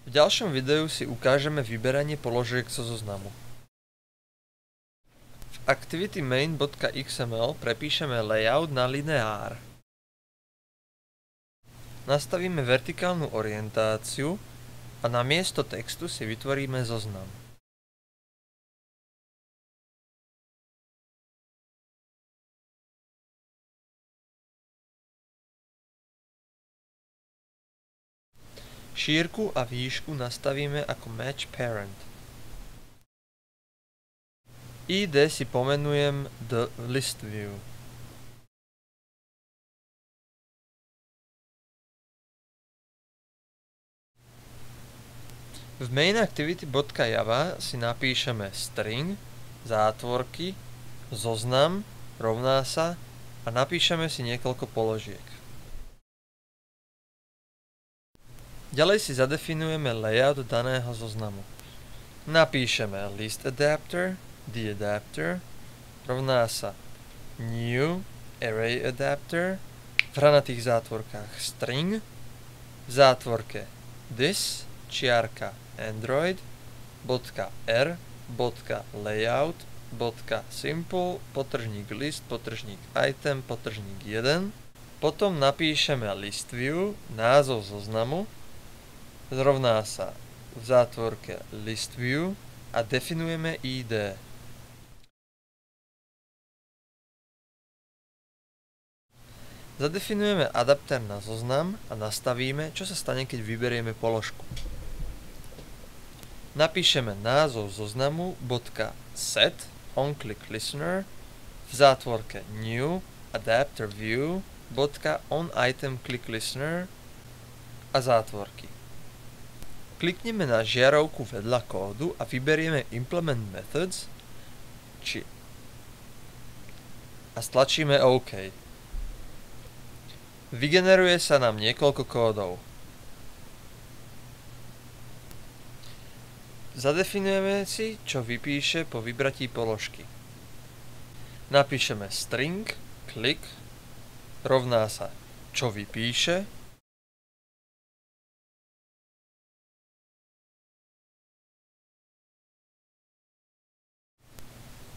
V ďalšom videu si ukážeme vyberanie položiek zo zoznamu. V activity main.xml prepíšeme layout na lineár. Nastavíme vertikálnu orientáciu a namiesto textu si vytvoríme zoznam. Šírku a výšku nastavíme ako match parent. ID si pomenujem the list view. V mainActivity.java si napíšeme string, zátvorky, zoznam, rovná sa a napíšeme si niekoľko položiek. Ďalej si zadefinujeme layout daného zoznamu. Napíšeme list adapter, the adapter, rovná sa new array adapter, v hranatých zátvorkách string, v zátvorke this, čiarka android, .r, .layout, .simple, potržník list, potržník item, potržník 1. Potom napíšeme list view, názov zoznamu, rovná sa v zátvorke list view a definujeme ID. Zadefinujeme adapter na zoznam a nastavíme, čo sa stane, keď vyberieme položku. Napíšeme názov zoznamu .set onClickListener, v zátvorke new adapter view .onItemClickListener a zátvorky. Klikneme na žiarovku vedľa kódu a vyberieme Implement Methods a stlačíme OK. Vygeneruje sa nám niekoľko kódov. Zadefinujeme si, čo vypíše po vybratí položky. Napíšeme string click rovná sa čo vypíše,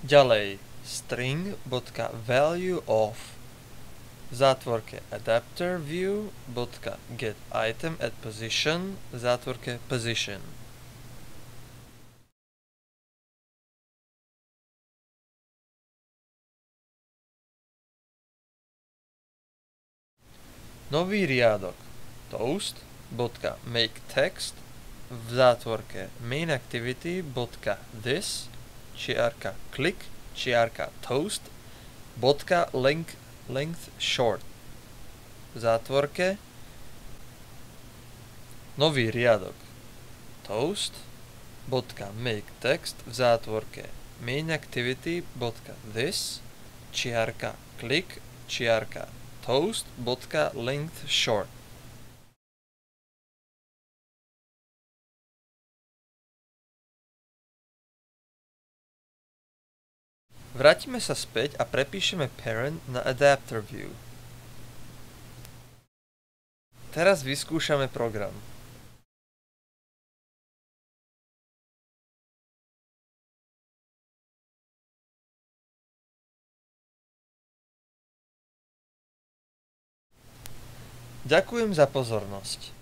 ďalej string.valueOf v zátvorke adapter view .getItemAtPosition v zátvorke position. Nový riadok toast.makeText v zátvorke mainActivity.this čiarka click čiarka toast length short v zátvorke nový riadok toast.makeText v zátvorke mainActivity.this čiarka click čiarka toast.length short. Vrátime sa späť a prepíšeme parent na adapter view. Teraz vyskúšame program. Ďakujem za pozornosť.